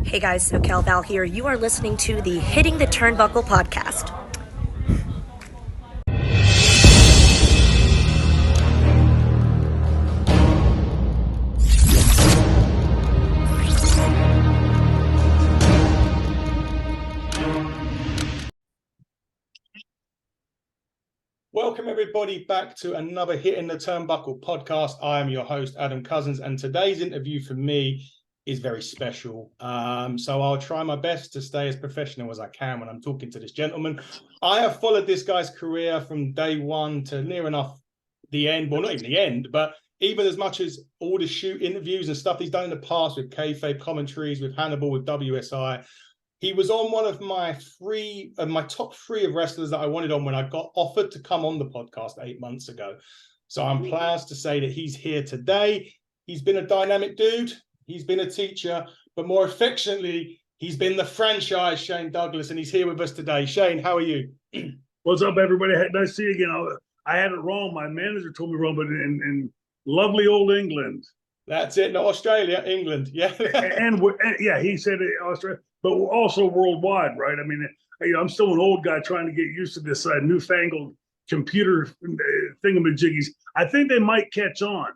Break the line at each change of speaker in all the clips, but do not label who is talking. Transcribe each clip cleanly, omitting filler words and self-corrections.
Hey guys, SoCal Val here. You are listening to the Hitting the Turnbuckle podcast.
Welcome everybody back to another Hitting the Turnbuckle podcast. I am your host, Adam Cousins, and today's interview for me is very special. So I'll try my best to stay as professional as I can when I'm talking to this gentleman. I have followed this guy's career from day one to near enough the end. Well, not even the end, but even as much as all the shoot interviews and stuff he's done in the past with kayfabe commentaries, with Hannibal, with WSI. He was on one of my top three of wrestlers that I wanted on when I got offered to come on the podcast 8 months ago. So I'm pleased to say that he's here today. He's been a dynamic dude. He's been a teacher, but more affectionately, he's been the franchise Shane Douglas, and he's here with us today. Shane, how are you?
What's up, everybody? Nice to see you again. I had it wrong. My manager told me wrong, but in lovely old England.
That's it. Not Australia, England. Yeah.
and yeah, he said Australia, but also worldwide, right? I mean, I'm still an old guy trying to get used to this newfangled computer thingamajiggies. I think they might catch on.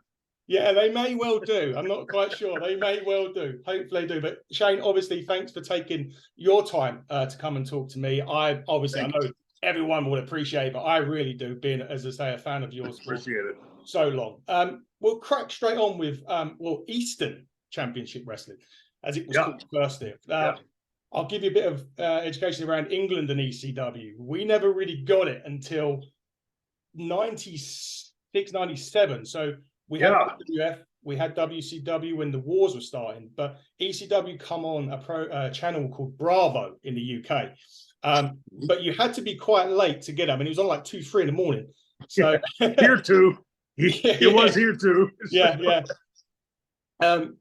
Yeah, they may well do. I'm not quite sure. They may well do. Hopefully they do. But Shane, obviously, thanks for taking your time to come and talk to me. I know everyone would appreciate it, but I really do, being, as I say, a fan of yours for
Appreciate it.
so long. We'll crack straight on with Eastern Championship Wrestling, as it was called first there. I'll give you a bit of education around England and ECW. We never really got it until 96, 97. So we had WWF, we had WCW when the wars were starting, but ECW come on a channel called Bravo in the UK. But you had to be quite late to get them. I mean, it was on like 2, 3 in the morning. So
here too. It was here too.
Yeah.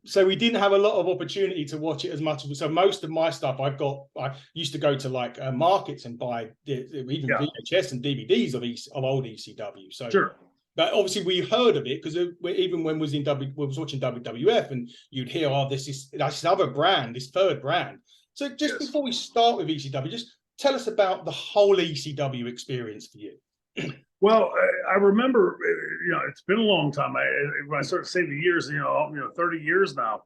So we didn't have a lot of opportunity to watch it as much. So most of my stuff I used to go to like markets and buy even VHS and DVDs of old ECW. So
sure.
But obviously we heard of it because even when we was watching WWF and you'd hear, this other brand, this third brand. So just before we start with ECW, just tell us about the whole ECW experience for you.
Well, I remember, it's been a long time. When I started saying the years, 30 years now.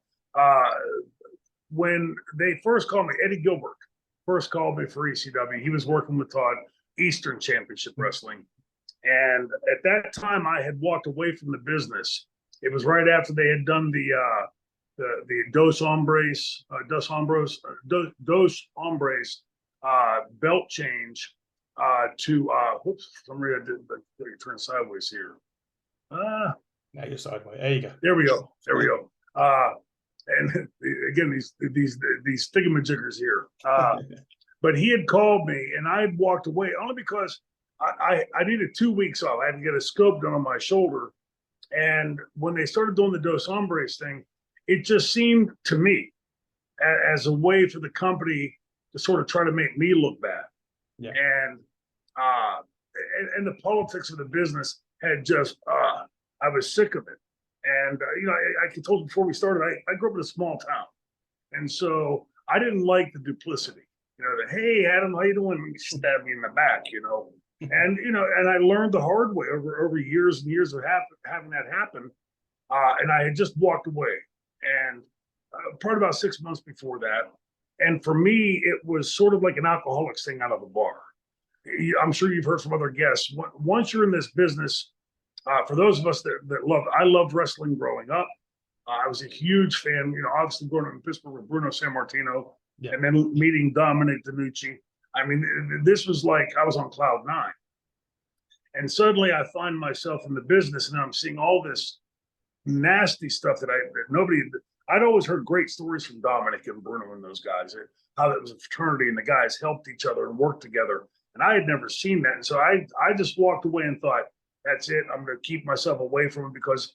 When they first called me, Eddie Gilbert first called me for ECW. He was working with Todd, Eastern Championship Wrestling. And at that time, I had walked away from the business. It was right after they had done the Dos Hombres belt change to for some reason I didn't turn sideways here.
Now you're sideways. There you go.
There we go. And again, these thingamajiggers here. But he had called me, and I had walked away only because I needed 2 weeks off. I had to get a scope done on my shoulder. And when they started doing the Dos Hombres thing, it just seemed to me as a way for the company to sort of try to make me look bad.
Yeah.
And the politics of the business had just, I was sick of it. And, I told you before we started, I grew up in a small town. And so I didn't like the duplicity, hey, Adam, how you doing? You stab me in the back, And, and I learned the hard way over years and years of having that happen. And I had just walked away. And probably about 6 months before that. And for me, it was sort of like an alcoholics thing out of a bar. I'm sure you've heard from other guests. Once you're in this business, for those of us that I loved wrestling growing up. I was a huge fan, obviously growing up in Pittsburgh with Bruno Sammartino, and then meeting Dominic DeNucci. I mean, this was like I was on cloud 9. And suddenly I find myself in the business and I'm seeing all this nasty stuff that I'd always heard great stories from Dominic and Bruno and those guys, how that was a fraternity and the guys helped each other and worked together. And I had never seen that. And so I just walked away and thought, that's it. I'm going to keep myself away from it because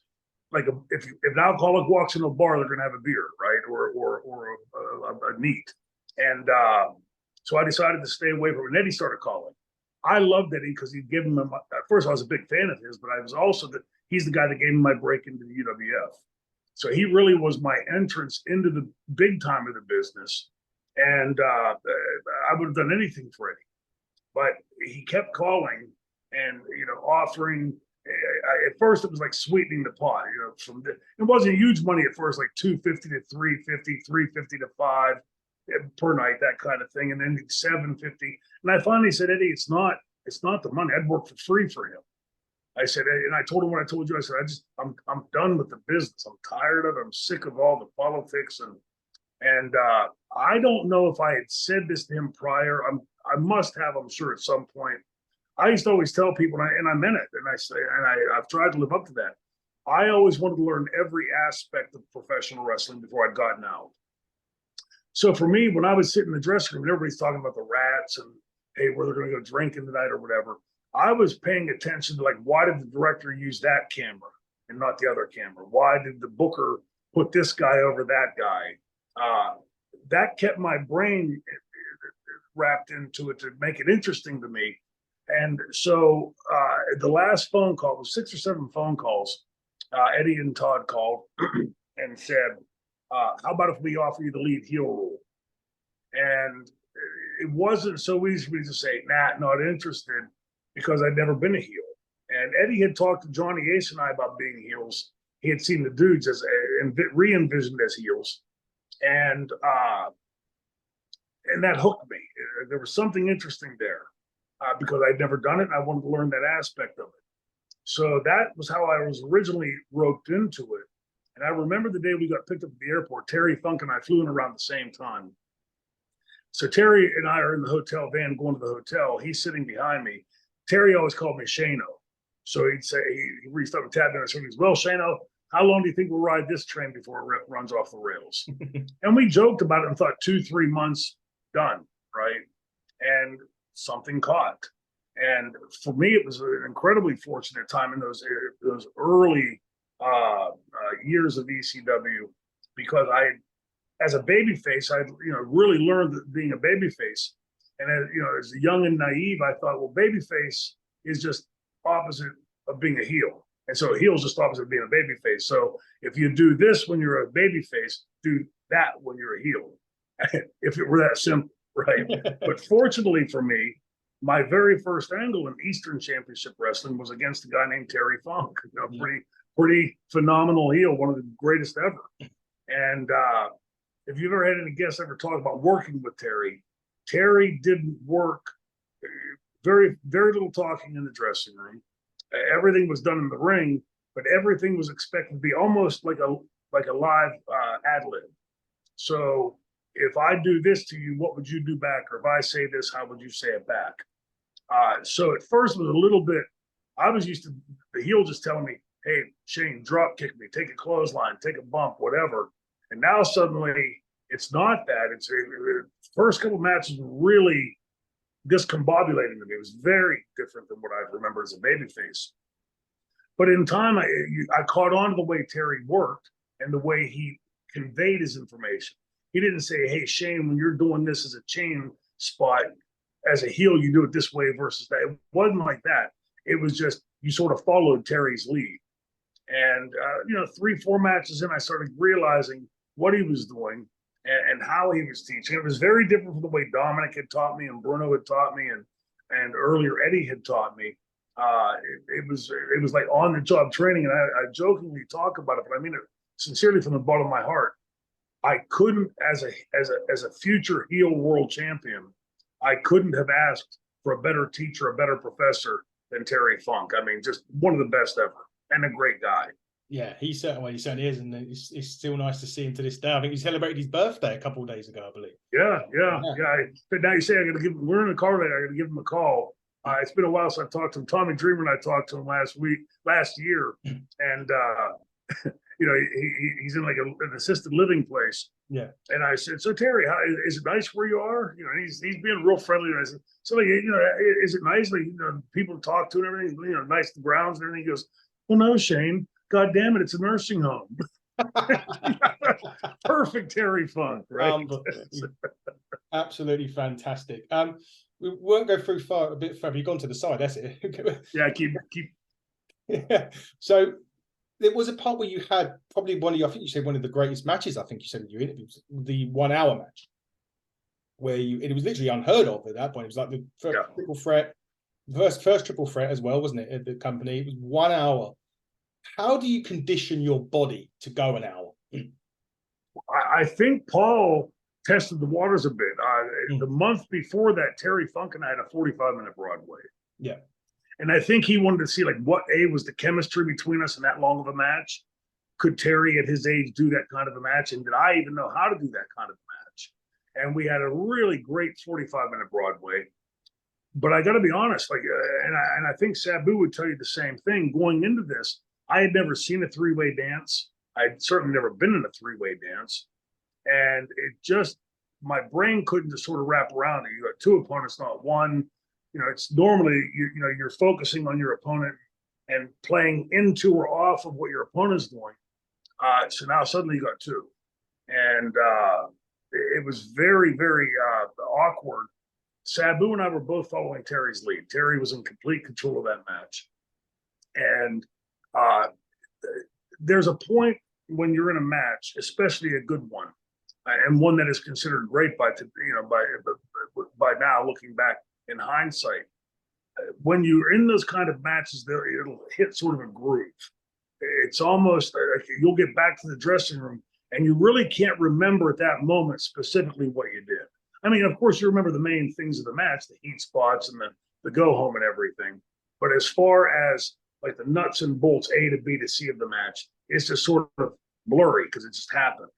like if an alcoholic walks into a bar, they're going to have a beer, right? Or a neat. And so I decided to stay away from it. And Eddie started calling. I loved Eddie because he'd given him, at first I was a big fan of his, but I was also he's the guy that gave me my break into the UWF. So he really was my entrance into the big time of the business. And I would have done anything for Eddie, but he kept calling and, offering. At first, it was like sweetening the pot. It wasn't huge money at first, like $250 to $350, $350 to $5 per night, that kind of thing, and then $750. And I finally said, Eddie, it's not the money. I'd work for free for him. I said, and I told him what I told you. I said, I'm done with the business. I'm tired of it. I'm sick of all the politics, and I don't know if I had said this to him prior. I must have, I'm sure, at some point. I used to always tell people, and I meant it, and I've tried to live up to that. I always wanted to learn every aspect of professional wrestling before I'd gotten out. So for me, when I would sit in the dressing room and everybody's talking about the rats and, hey, where they're going to go drinking tonight or whatever, I was paying attention to, like, why did the director use that camera and not the other camera? Why did the booker put this guy over that guy? That kept my brain wrapped into it to make it interesting to me. And so the last phone call, it was 6 or 7 phone calls, Eddie and Todd called and said, how about if we offer you the lead heel role? And it wasn't so easy for me to say, nah, not interested, because I'd never been a heel. And Eddie had talked to Johnny Ace and I about being heels. He had seen the dudes as re-envisioned as heels. And that hooked me. There was something interesting there. Because I'd never done it, and I wanted to learn that aspect of it. So that was how I was originally roped into it. And I remember the day we got picked up at the airport. Terry Funk and I flew in around the same time. So Terry and I are in the hotel van going to the hotel. He's sitting behind me. Terry always called me Shano. So he'd say, he reached up and tapped me on the shoulder. He goes, well, Shano, how long do you think we'll ride this train before it runs off the rails? And we joked about it and thought 2-3 months, done, right? And something caught. And for me, it was an incredibly fortunate time in those early years of ECW, because I, as a babyface, I really learned that being a babyface. And as young and naive, I thought, well, babyface is just opposite of being a heel, and so a heel is just opposite of being a babyface. So if you do this when you're a babyface, do that when you're a heel. If it were that simple, right? But fortunately for me, my very first angle in Eastern Championship Wrestling was against a guy named Terry Funk, pretty phenomenal heel, one of the greatest ever. And if you've ever had any guests ever talk about working with Terry, Terry didn't work, very, very little talking in the dressing room. Everything was done in the ring, but everything was expected to be almost like a live ad lib. So if I do this to you, what would you do back? Or if I say this, how would you say it back? So at first it was a little bit, I was used to the heel just telling me, hey, Shane, drop kick me, take a clothesline, take a bump, whatever. And now suddenly it's not that. It's the first couple of matches were really discombobulating to me. It was very different than what I remember as a babyface. But in time, I caught on to the way Terry worked and the way he conveyed his information. He didn't say, hey, Shane, when you're doing this as a chain spot, as a heel, you do it this way versus that. It wasn't like that. It was just, you sort of followed Terry's lead. And, 3-4 matches in, I started realizing what he was doing and how he was teaching. It was very different from the way Dominic had taught me and Bruno had taught me and earlier Eddie had taught me. It was like on-the-job training. And I jokingly talk about it, but I mean it sincerely from the bottom of my heart. I couldn't, as a future heel world champion, I couldn't have asked for a better teacher, a better professor than Terry Funk. I mean, just one of the best ever, and a great guy.
Yeah, he certainly is, and it's still nice to see him to this day. I think he celebrated his birthday a couple of days ago, I believe.
Yeah. But now you say I got to give him. We're in the car later. I got to give him a call. It's been a while since I talked to him. Tommy Dreamer and I talked to him last year, and he's in like an assisted living place.
Yeah. And
I said, so Terry, is it nice where you are? He's being real friendly. And I said, so like, is it nice? Like, people to talk to and everything, nice the grounds and everything. He goes, well, no, Shane, God damn it, it's a nursing home. Perfect Terry Funk, right?
Absolutely fantastic. We won't go through a bit further. You've gone to the side, that's it.
Yeah, keep.
Yeah. So there was a part where you had probably I think you said one of the greatest matches, I think you said in your interviews, the 1 hour match, where it was literally unheard of at that point. It was like the first triple threat, first triple threat as well, wasn't it, at the company? It was 1 hour. How do you condition your body to go an hour?
I think Paul tested the waters a bit. The month before that, Terry Funk and I had a 45-minute Broadway.
Yeah.
And I think he wanted to see, like, what was the chemistry between us in that long of a match? Could Terry at his age do that kind of a match? And did I even know how to do that kind of a match? And we had a really great 45-minute Broadway. But I got to be honest, like, and I think Sabu would tell you the same thing. Going into this, I had never seen a three-way dance. I'd certainly never been in a three-way dance. And it just, my brain couldn't just sort of wrap around it. You got two opponents, not one. You know, it's normally, you're focusing on your opponent and playing into or off of what your opponent's doing. So now suddenly you got two. And it was very, very awkward. Sabu and I were both following Terry's lead. Terry was in complete control of that match. And there's a point when you're in a match, especially a good one, and one that is considered great by now, looking back in hindsight, when you're in those kind of matches, it'll hit sort of a groove. It's almost like you'll get back to the dressing room and you really can't remember at that moment specifically what you did. I mean, of course, you remember the main things of the match, the heat spots and the go home and everything. But as far as like the nuts and bolts, A to B to C of the match, it's just sort of blurry because it just happened.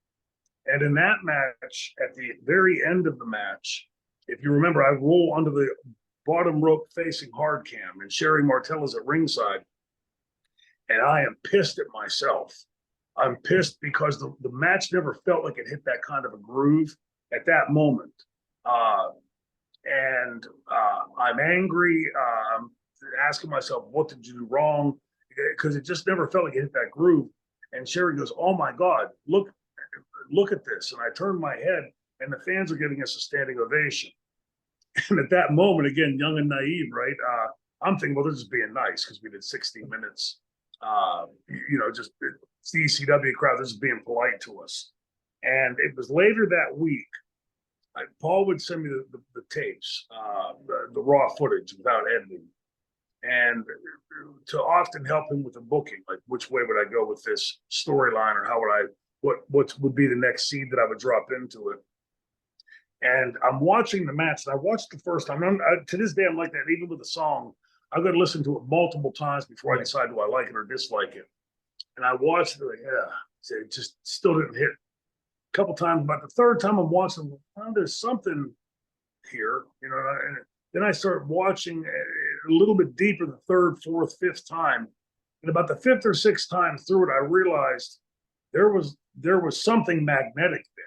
And in that match, at the very end of the match, if you remember, I roll under the bottom rope facing hard cam, and Sherry Martell is at ringside. And I am pissed at myself. I'm pissed because the match never felt like it hit that kind of a groove at that moment. And I'm angry. I'm asking myself, what did you do wrong? Because it just never felt like it hit that groove. And Sherry goes, oh my God, look at this. And I turn my head and the fans are giving us a standing ovation. And at that moment, again, young and naive, right? I'm thinking, well, this is being nice because we did 60 minutes. Just it's the ECW crowd. This is being polite to us. And it was later that week, Paul would send me the tapes, the raw footage without editing. And to often help him with the booking, like which way would I go with this storyline, or how would what would be the next seed that I would drop into it. And I'm watching the match, and I watched the first time. To this day, I'm like that. Even with the song, I've got to listen to it multiple times before I decide do I like it or dislike it. And I watched it, like, it just still didn't hit. A couple times, but the third time I'm watching, there's something here, and then I start watching a little bit deeper the third, fourth, fifth time. And about the fifth or sixth time through it, I realized there was something magnetic there.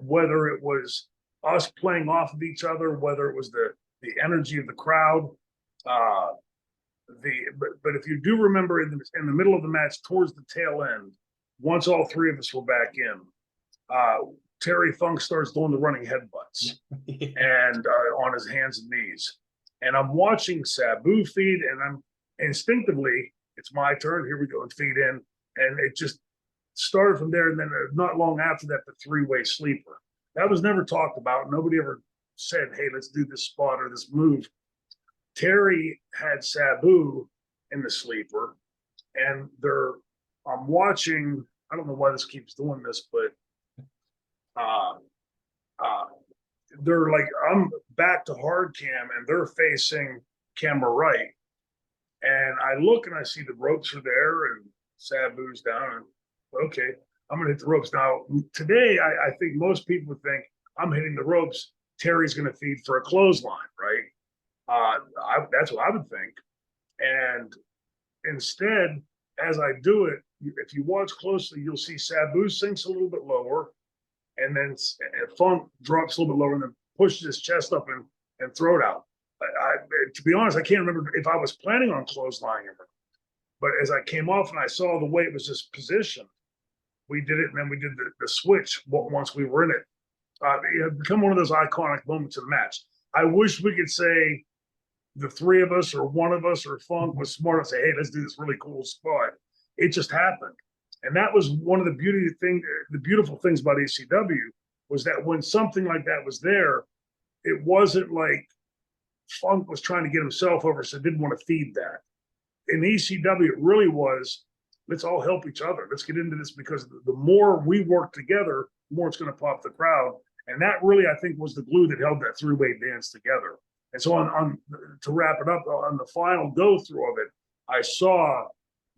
Whether it was us playing off of each other, whether it was the energy of the crowd. But if you do remember in the middle of the match, towards the tail end, once all three of us were back in, Terry Funk starts doing the running headbutts and on his hands and knees. And I'm watching Sabu feed, and I'm instinctively, it's my turn. Here we go, and feed in. And it just started from there. And then not long after that, the three-way sleeper. That was never talked about. Nobody ever said, hey, let's do this spot or this move. Terry had Sabu in the sleeper, and I'm watching, I don't know why this keeps doing this, but they're like, I'm back to hard cam and they're facing camera right. And I look and I see the ropes are there and Sabu's down. And okay, I'm going to hit the ropes. Now, today, I think most people would think I'm hitting the ropes. Terry's going to feed for a clothesline, right? That's what I would think. And instead, as I do it, if you watch closely, you'll see Sabu sinks a little bit lower, and then Funk drops a little bit lower and then pushes his chest up and throat out. To be honest, I can't remember if I was planning on clotheslining him. But as I came off and I saw the way it was just positioned, we did it, and then we did the switch once we were in it. It had become one of those iconic moments in the match. I wish we could say the three of us or one of us or Funk was smart and say, hey, let's do this really cool spot. It just happened. And that was one of the beautiful things about ECW was that when something like that was there, it wasn't like Funk was trying to get himself over, so didn't want to feed that. In ECW, it really was, let's all help each other. Let's get into this because the more we work together, the more it's going to pop the crowd. And that really, I think, was the glue that held that three-way dance together. And so on to wrap it up, on the final go-through of it, I saw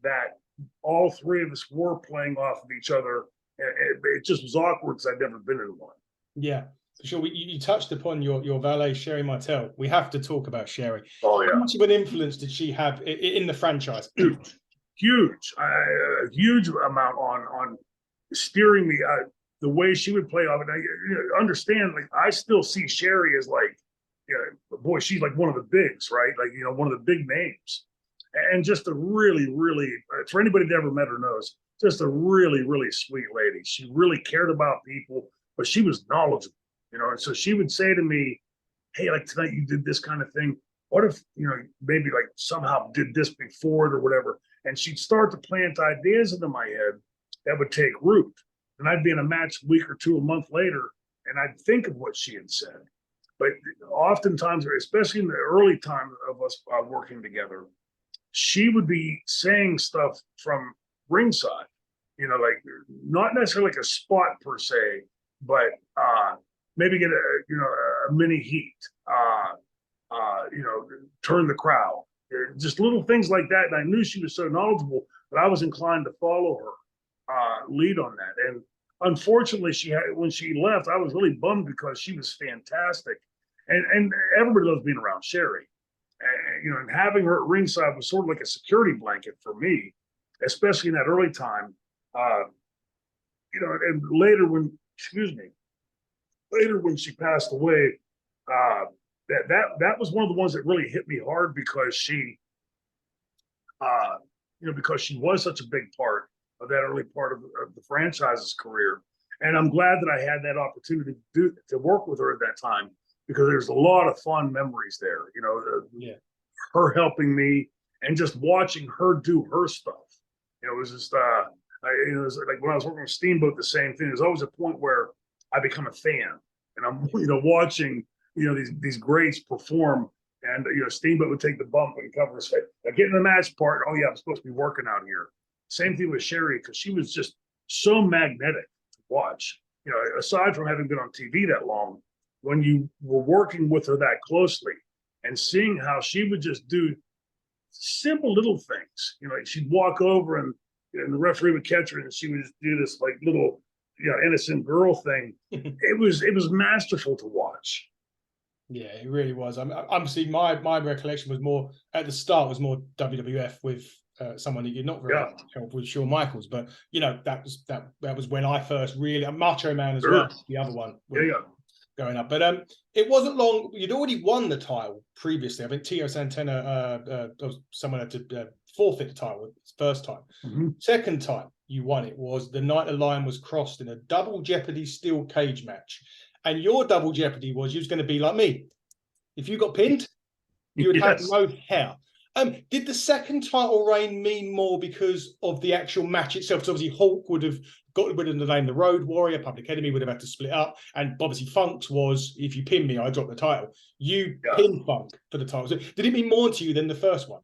that all three of us were playing off of each other. It just was awkward because I'd never been in one.
Yeah, for sure. You touched upon your valet, Sherry Martel. We have to talk about Sherry.
Oh, yeah.
How much of an influence did she have in the franchise?
Huge, a huge amount on steering me. The way she would play off it. I understand, like, I still see Sherry as like, boy, she's like one of the bigs, right? Like, one of the big names. And just a really, really, for anybody that ever met her knows, just a really, really sweet lady. She really cared about people, but she was knowledgeable, and so she would say to me, hey, like tonight you did this kind of thing. What if, maybe like somehow did this before it or whatever. And she'd start to plant ideas into my head that would take root. And I'd be in a match a week or two, a month later, and I'd think of what she had said. But oftentimes, especially in the early time of us working together, she would be saying stuff from ringside, like not necessarily like a spot per se, but maybe get a mini heat, turn the crowd, just little things like that. And I knew she was so knowledgeable that I was inclined to follow her lead on that. And unfortunately, when she left, I was really bummed because she was fantastic, and everybody loves being around Sherry. And having her at ringside was sort of like a security blanket for me, especially in that early time. And later when she passed away, that was one of the ones that really hit me hard because she was such a big part of that early part of the franchise's career. And I'm glad that I had that opportunity to work with her at that time, because there's a lot of fun memories there, her helping me and just watching her do her stuff. It was just, it was like when I was working with Steamboat, the same thing. There's always a point where I become a fan and I'm, watching, these greats perform, and, Steamboat would take the bump and cover his face. I get in the match part. Oh yeah, I'm supposed to be working out here. Same thing with Sherry, because she was just so magnetic to watch. Aside from having been on TV that long, when you were working with her that closely and seeing how she would just do simple little things, like she'd walk over and the referee would catch her and she would just do this like little, innocent girl thing. It was masterful to watch.
Yeah, it really was. Obviously, my recollection was more at the start was more WWF with someone that you're not very helpful with, Shawn Michaels. But that was when I first really Macho Man as well. The other one, going up. But it wasn't long. You'd already won the title previously. I think Tio Santana, someone had to forfeit the title first time.
Mm-hmm.
Second time you won it was the night the line was crossed in a double jeopardy steel cage match. And your double jeopardy was you was going to be like me. If you got pinned, you would have no hair. Did the second title reign mean more because of the actual match itself? Because obviously Hulk would have got rid of the name the Road Warrior, Public Enemy would have had to split up, and obviously Funk's was, if you pin me, I drop the title. You pinned Funk for the title. So did it mean more to you than the first one?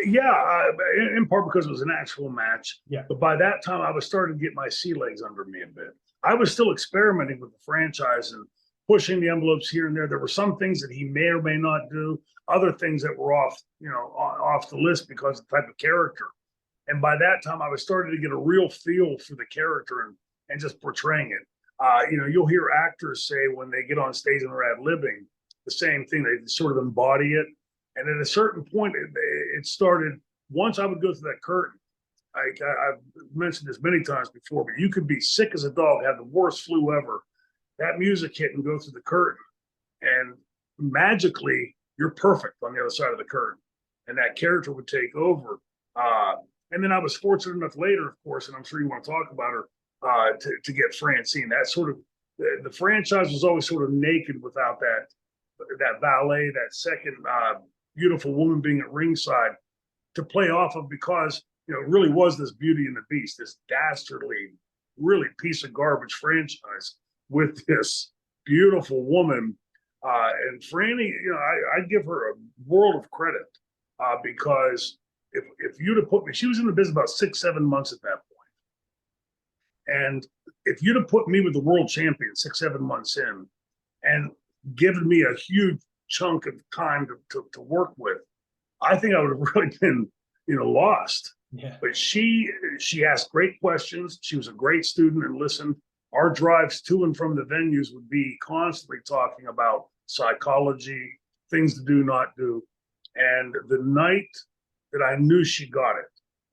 Yeah, in part because it was an actual match.
Yeah.
But by that time, I was starting to get my sea legs under me a bit. I was still experimenting with the franchise and pushing the envelopes here and there. There were some things that he may or may not do, other things that were off the list because of the type of character. And by that time, I was starting to get a real feel for the character and just portraying it. You'll hear actors say when they get on stage and they're ad-libbing the same thing. They sort of embody it. And at a certain point, it started, once I would go through that curtain, I've mentioned this many times before, but you could be sick as a dog, have the worst flu ever. That music hit and go through the curtain, and magically you're perfect on the other side of the curtain, and that character would take over. And then I was fortunate enough later, of course, and I'm sure you want to talk about her, to get Francine. That sort of the franchise was always sort of naked without that valet, that second beautiful woman being at ringside to play off of, because really was this Beauty and the Beast, this dastardly, really piece of garbage franchise with this beautiful woman. And Franny, I give her a world of credit because if you'd have put me, she was in the business about 6-7 months at that point. And if you'd have put me with the world champion 6-7 months in and given me a huge chunk of time to work with, I think I would have really been, lost.
Yeah.
But she asked great questions. She was a great student and listened. Our drives to and from the venues would be constantly talking about psychology, things to do, not do. And the night that I knew she got it,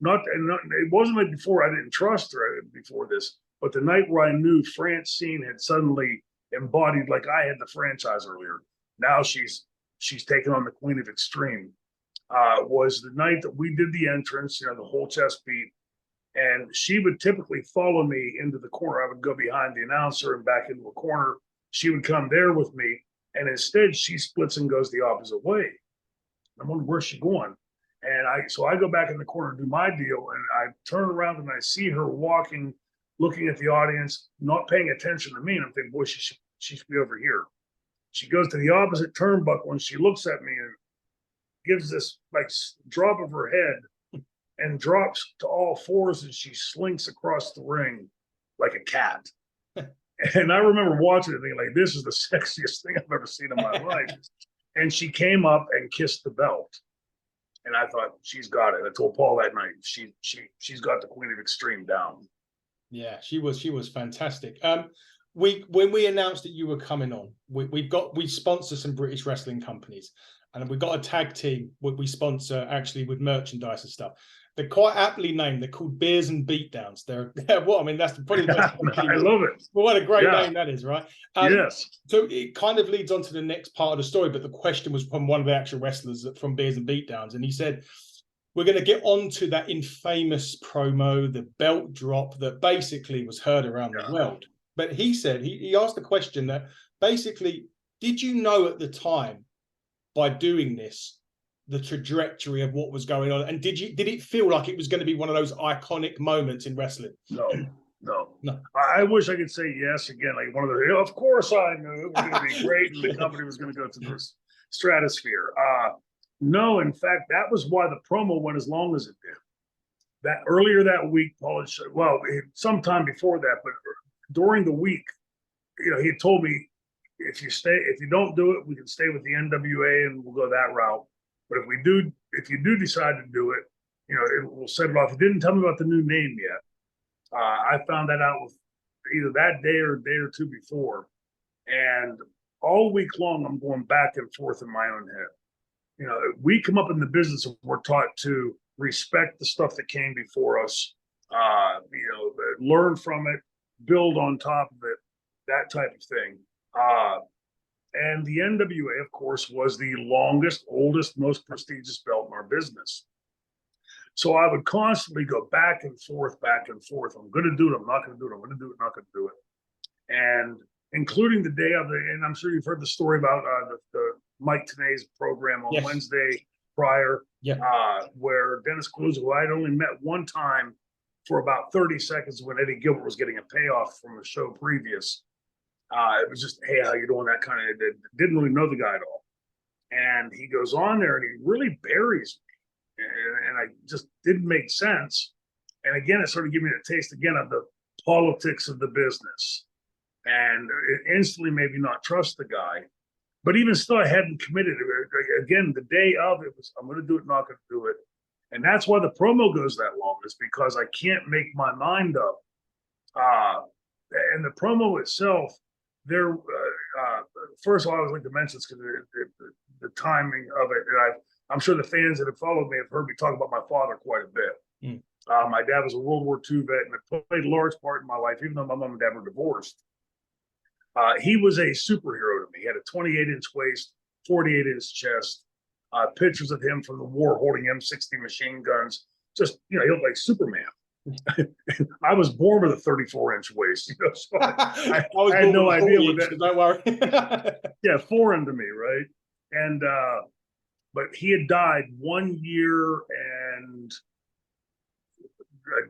it wasn't like before I didn't trust her before this, but the night where I knew Francine had suddenly embodied, like I had the franchise earlier. Now she's taken on the Queen of Extreme. Was the night that we did the entrance, the whole chest beat, and she would typically follow me into the corner. I would go behind the announcer and back into a corner. She would come there with me, and instead she splits and goes the opposite way. I'm wondering, where's she going? And so I go back in the corner and do my deal, and I turn around and I see her walking, looking at the audience, not paying attention to me, and I'm thinking, boy, she should be over here. She goes to the opposite turnbuckle and she looks at me and gives this like drop of her head and drops to all fours, and she slinks across the ring like a cat. And I remember watching it thinking, like, this is the sexiest thing I've ever seen in my life. And she came up and kissed the belt. And I thought, she's got it. I told Paul that night, she's got the Queen of Extreme down.
Yeah, she was fantastic. When we announced that you were coming on, we sponsor some British wrestling companies, and we got a tag team we sponsor actually with merchandise and stuff. They're quite aptly named. They're called Beers and Beatdowns. They're what I mean. That's probably the best.
I love it.
Well, what a great name that is, right?
Yes.
So it kind of leads on to the next part of the story. But the question was from one of the actual wrestlers from Beers and Beatdowns, and he said, "We're going to get onto that infamous promo, the belt drop that basically was heard around the world." But he said he asked the question that basically, did you know at the time by doing this the trajectory of what was going on, and did it feel like it was going to be one of those iconic moments in wrestling?
No. I wish I could say yes again, like one of the. Of course, I knew it was going to be great, and the company was going to go to the stratosphere. No, in fact, that was why the promo went as long as it did. That earlier that week, Paul, sometime before that, but during the week, he had told me, if you don't do it, we can stay with the NWA and we'll go that route. But if you do decide to do it, we'll set it off. He didn't tell me about the new name yet. I found that out with either that day or a day or two before. And all week long, I'm going back and forth in my own head. We come up in the business and we're taught to respect the stuff that came before us, learn from it, build on top of it, that type of thing. And the NWA, of course, was the longest, oldest, most prestigious belt in our business. So I would constantly go back and forth. I'm going to do it. I'm not going to do it. I'm going to do it. Not going to do it. And including the day of and I'm sure you've heard the story about the Mike Tenay's program on Wednesday prior, where Dennis Cruz, who I'd only met one time for about 30 seconds when Eddie Gilbert was getting a payoff from the show previous. It was just, hey, how you doing? That kind of, didn't really know the guy at all. And he goes on there and he really buries me. And I just didn't make sense. And again, it sort of gave me a taste again of the politics of the business. And it instantly made me not trust the guy. But even still, I hadn't committed. Again, the day of it was, I'm going to do it, not going to do it. And that's why the promo goes that long, is because I can't make my mind up. And the promo itself, first of all, I would like to mention this because the timing of it, and I'm sure the fans that have followed me have heard me talk about my father quite a bit. My dad was a World War II vet, and it played a large part in my life, even though my mom and dad were divorced. He was a superhero to me. He had a 28-inch waist, 48-inch chest, pictures of him from the war holding M60 machine guns. Just, he looked like Superman. I was born with a 34-inch waist, so I had no idea what that.
Don't worry.
Yeah, foreign to me, right? And but he had died 1 year and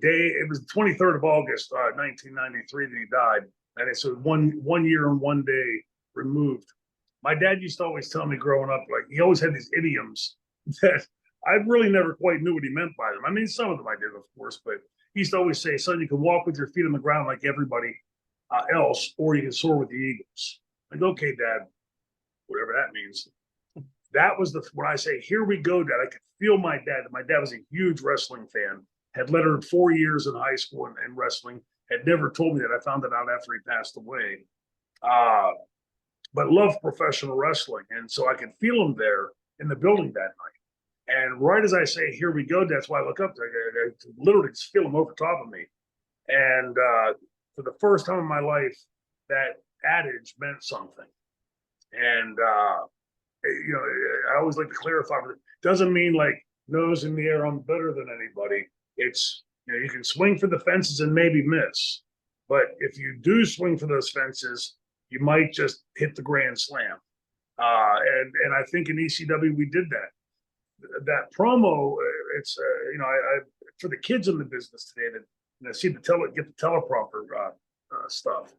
it was the 23rd of August, 1993 that he died. And it's one year and 1 day removed. My dad used to always tell me growing up, like he always had these idioms that I really never quite knew what he meant by them. I mean, some of them I did, of course, but he used to always say, son, you can walk with your feet on the ground like everybody else, or you can soar with the eagles. Like, okay, Dad, whatever that means. That was when I say, here we go, Dad, I could feel my dad. My dad was a huge wrestling fan, had lettered 4 years in high school in wrestling, had never told me that. I found it out after he passed away. But loved professional wrestling. And so I could feel him there in the building that night. And right as I say, here we go, that's why I look up. I literally just feel him over top of me. And for the first time in my life, that adage meant something. And, I always like to clarify, but it doesn't mean like nose in the air, I'm better than anybody. It's, you can swing for the fences and maybe miss. But if you do swing for those fences, you might just hit the grand slam. And I think in ECW, we did that. That promo, it's, I for the kids in the business today that see get the teleprompter stuff.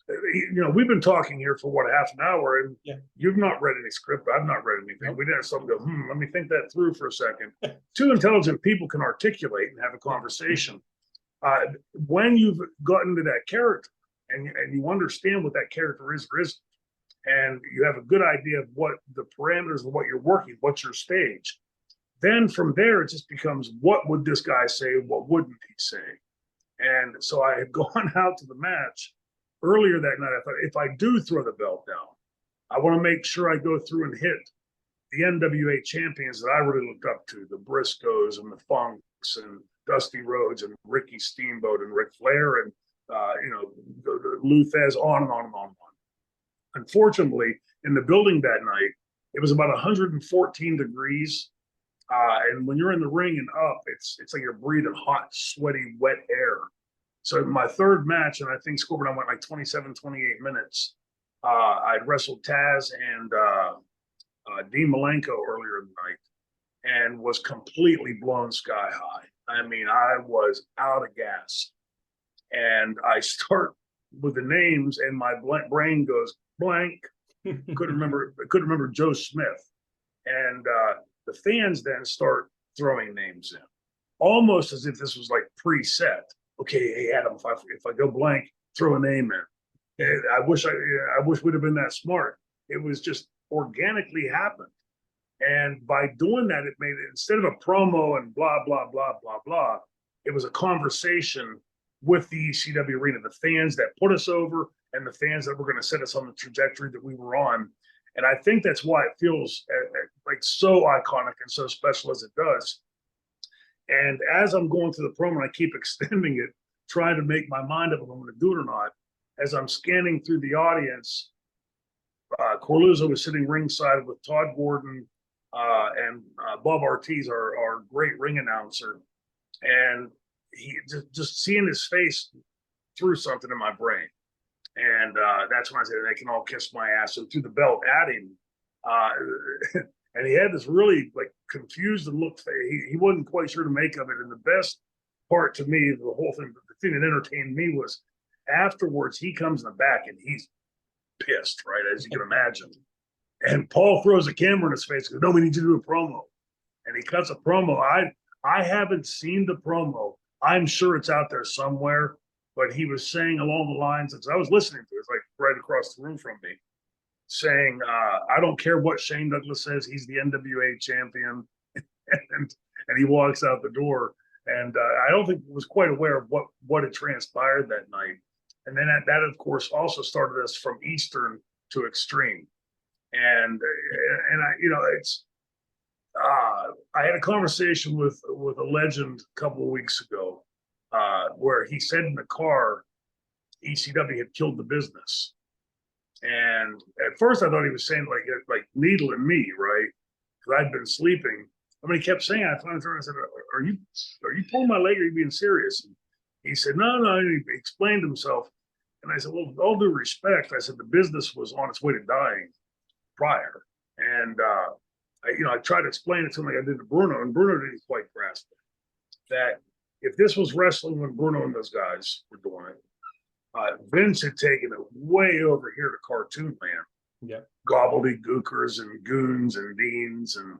We've been talking here for what, half an hour, and you've not read any script. I've not read anything. Nope. We didn't have something go, let me think that through for a second. Two intelligent people can articulate and have a conversation. When you've gotten to that character and you understand what that character is or isn't, and you have a good idea of what the parameters of what you're working, what's your stage, then from there it just becomes, what would this guy say? What wouldn't he say? And so I had gone out to the match earlier that night. I thought, if I do throw the belt down, I want to make sure I go through and hit the NWA champions that I really looked up to, the Briscoes and the Funks and Dusty Rhodes and Ricky Steamboat and Ric Flair and Lou Thez, on and on and on and on. Unfortunately, in the building that night, it was about 114 degrees. And when you're in the ring and up, it's like you're breathing hot, sweaty, wet air. So my third match, and I think Scorpion, I went like 27, 28 minutes. I'd wrestled Taz and Dean Malenko earlier in the night and was completely blown sky high. I mean, I was out of gas. And I start with the names and my brain goes blank. Couldn't remember Joe Smith. And the fans then start throwing names in, almost as if this was like preset. Okay, hey Adam, if I go blank, throw a name in. And I wish we'd have been that smart. It was just organically happened. And by doing that, it made it, instead of a promo and blah, blah, blah, blah, blah, it was a conversation with the ECW arena, the fans that put us over and the fans that were going to set us on the trajectory that we were on. And I think that's why it feels like so iconic and so special as it does. And as I'm going through the promo, I keep extending it, trying to make my mind up if I'm going to do it or not. As I'm scanning through the audience, Corluzzo was sitting ringside with Todd Gordon and Bob Ortiz, our great ring announcer. And he just seeing his face threw something in my brain. And that's when I said, they can all kiss my ass, and threw the belt at him. And he had this really like confused and looked, he wasn't quite sure to make of it. And the best part to me, the whole thing, the thing that entertained me was afterwards, he comes in the back and he's pissed, right? As you can imagine. And Paul throws a camera in his face and goes, no, we need you to do a promo. And he cuts a promo. I haven't seen the promo. I'm sure it's out there somewhere, but he was saying along the lines, as I was listening to it, it's like right across the room from me, saying, I don't care what Shane Douglas says, he's the NWA champion. and he walks out the door. And I don't think he was quite aware of what had transpired that night. And then that, of course, also started us from Eastern to Extreme. And it's, I had a conversation with a legend a couple of weeks ago where he said in the car, ECW had killed the business. And at first I thought he was saying like needling me, right? Because I'd been sleeping. I mean, he kept saying, I finally turned and I said, are you pulling my leg or are you being serious? And he said, no. And he explained himself. And I said, well, with all due respect, I said, the business was on its way to dying prior. And, I tried to explain it to him like I did to Bruno, and Bruno didn't quite grasp it. That if this was wrestling when Bruno and those guys were doing it, Vince had taken it way over here to cartoon land.
Yeah.
Gobbledygookers and goons and deans and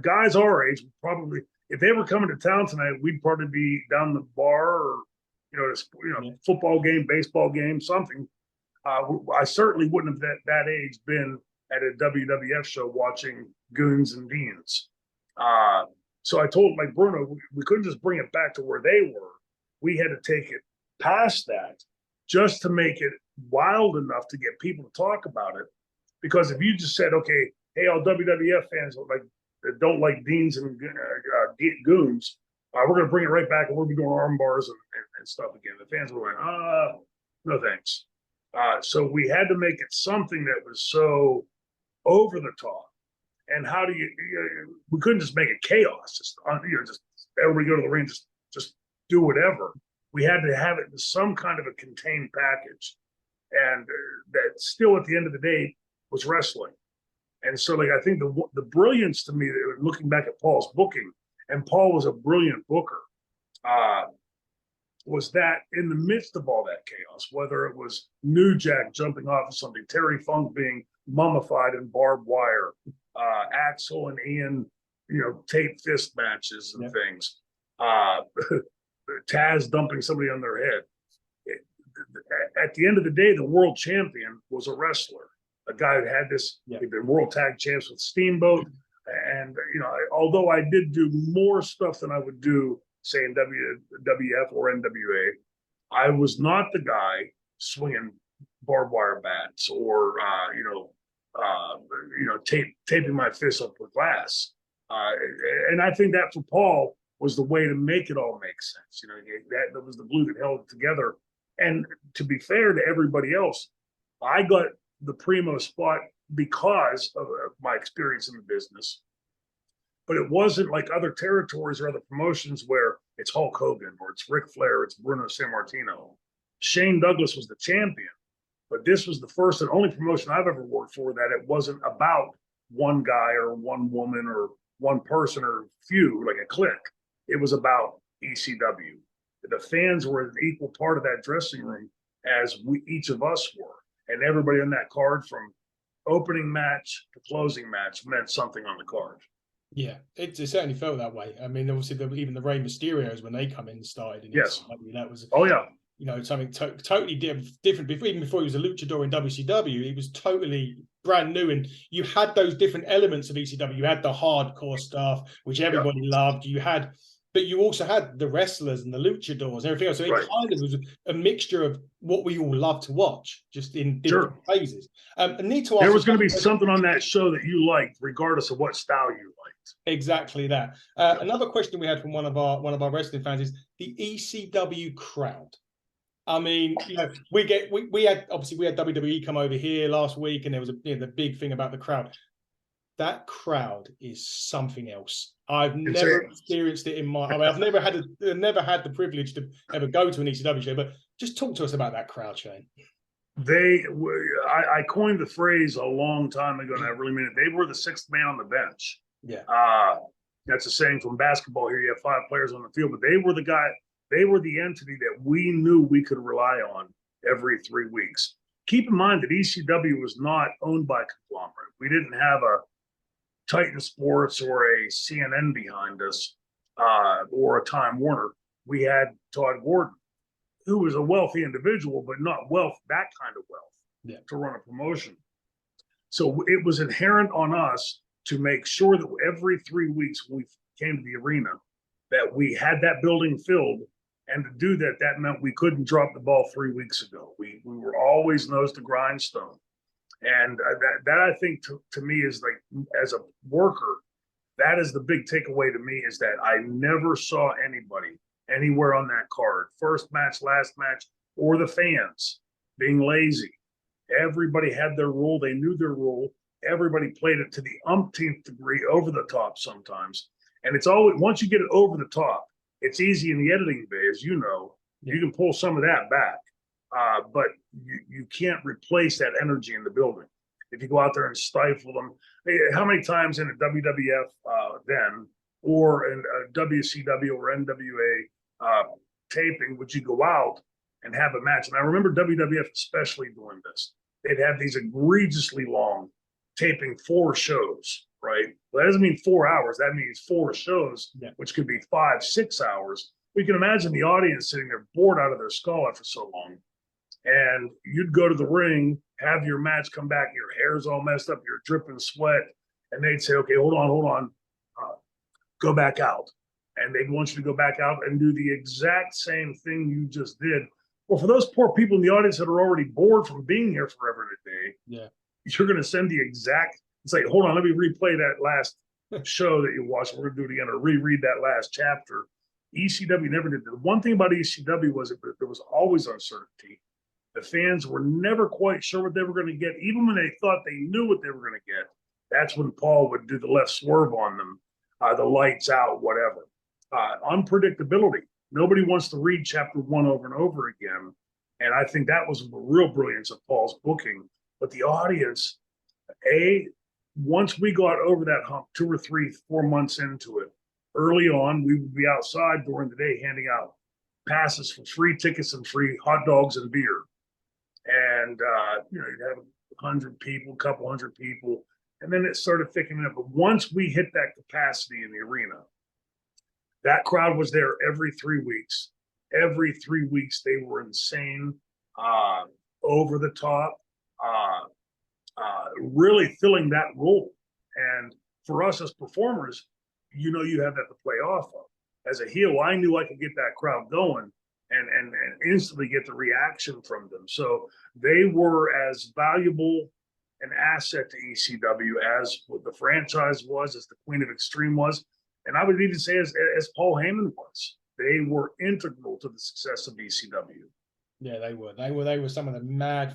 guys our age probably, if they were coming to town tonight, we'd probably be down the bar or football game, baseball game, something. I certainly wouldn't have at that age been at a WWF show watching goons and deans. So I told like Bruno, we couldn't just bring it back to where they were. We had to take it past that just to make it wild enough to get people to talk about it. Because if you just said, okay, hey, all WWF fans like that don't like deans and goons, we're going to bring it right back and we'll be doing arm bars and stuff again. The fans were like, no thanks. So we had to make it something that was so over the top. And how do we couldn't just make it chaos. Just everybody go to the ring, just do whatever. We had to have it in some kind of a contained package. And that still at the end of the day was wrestling. And so like, I think the brilliance to me, looking back at Paul's booking, and Paul was a brilliant booker, was that in the midst of all that chaos, whether it was New Jack jumping off of something, Terry Funk being mummified in barbed wire, Axel and Ian, tape fist matches and things, Taz dumping somebody on their head. At the end of the day, the world champion was a wrestler, a guy who had this, he'd been world tag champs with Steamboat. And, although I did do more stuff than I would do, say, in WWF or NWA, I was not the guy swinging barbed wire bats or, taping my fist up with glass. And I think that for Paul was the way to make it all make sense. That was the glue that held it together. And to be fair to everybody else, I got the primo spot because of my experience in the business. But it wasn't like other territories or other promotions where it's Hulk Hogan or it's Ric Flair, it's Bruno Sammartino. Shane Douglas was the champion, but this was the first and only promotion I've ever worked for that it wasn't about one guy or one woman or one person or few, like a clique. It was about ECW. The fans were an equal part of that dressing room as each of us were. And everybody on that card from opening match to closing match meant something on the card.
Yeah, it certainly felt that way. I mean, obviously, even the Rey Mysterios when they come in and started.
Yes,
that was something totally different. Even before he was a luchador in WCW, he was totally brand new, and you had those different elements of ECW. You had the hardcore stuff, which everybody loved. But you also had the wrestlers and the luchadors and everything else. So it kind of was a mixture of what we all love to watch, just in different phases. I need to ask.
There was going to be something on that show that you liked, regardless of what style you liked.
Exactly that. Another question we had from one of our wrestling fans is the ECW crowd. I mean, we had WWE come over here last week, and there was the big thing about the crowd. That crowd is something else. I've never experienced it I've never had the privilege to ever go to an ECW show, but just talk to us about that crowd, Shane.
I coined the phrase a long time ago, and I really mean it. They were the sixth man on the bench.
Yeah.
That's a saying from basketball. Here you have 5 players on the field, but they were the guy. They were the entity that we knew we could rely on every 3 weeks. Keep in mind that ECW was not owned by a conglomerate. We didn't have a Titan Sports or a CNN behind us, or a Time Warner. We had Todd Gordon, who was a wealthy individual, but not that kind of wealth to run a promotion. So it was inherent on us to make sure that every 3 weeks we came to the arena, that we had that building filled. And to do that, that meant we couldn't drop the ball 3 weeks ago. We were always nose to grindstone. And that I think to me is like, as a worker, that is the big takeaway to me, is that I never saw anybody anywhere on that card, first match, last match, or the fans being lazy. Everybody had their role. They knew their role. Everybody played it to the umpteenth degree, over the top sometimes. And it's always, once you get it over the top, it's easy in the editing bay, as you know. You can pull some of that back. But you can't replace that energy in the building. If you go out there and stifle them, how many times in the WWF then, or in a WCW or NWA taping, would you go out and have a match? And I remember WWF especially doing this. They'd have these egregiously long taping 4 shows, right? Well, that doesn't mean 4 hours. That means 4 shows, which could be 5, 6 hours. We can imagine the audience sitting there bored out of their skull after so long. And you'd go to the ring, have your match, come back, your hair's all messed up, you're dripping sweat. And they'd say, okay, hold on, go back out. And they'd want you to go back out and do the exact same thing you just did. Well, for those poor people in the audience that are already bored from being here forever today, you're going to send the exact, it's like, hold on, let me replay that last show that you watched. We're going to do it again, or reread that last chapter. ECW never did. The one thing about ECW was there was always uncertainty. The fans were never quite sure what they were going to get. Even when they thought they knew what they were going to get, that's when Paul would do the left swerve on them, the lights out, whatever. Unpredictability. Nobody wants to read chapter 1 over and over again. And I think that was the real brilliance of Paul's booking. But the audience, once we got over that hump 2 or 3, 4 months into it, early on, we would be outside during the day handing out passes for free tickets and free hot dogs and beer. And, you'd have 100 people, couple hundred people. And then it started thickening up. But once we hit that capacity in the arena, that crowd was there every 3 weeks. Every 3 weeks, they were insane, over the top, really filling that role. And for us as performers, you have that to play off of. As a heel, I knew I could get that crowd going and instantly get the reaction from them. So they were as valuable an asset to ECW as what the franchise was, as the Queen of Extreme was. And I would even say as Paul Heyman was. They were integral to the success of ECW.
Yeah, they were. They were some of the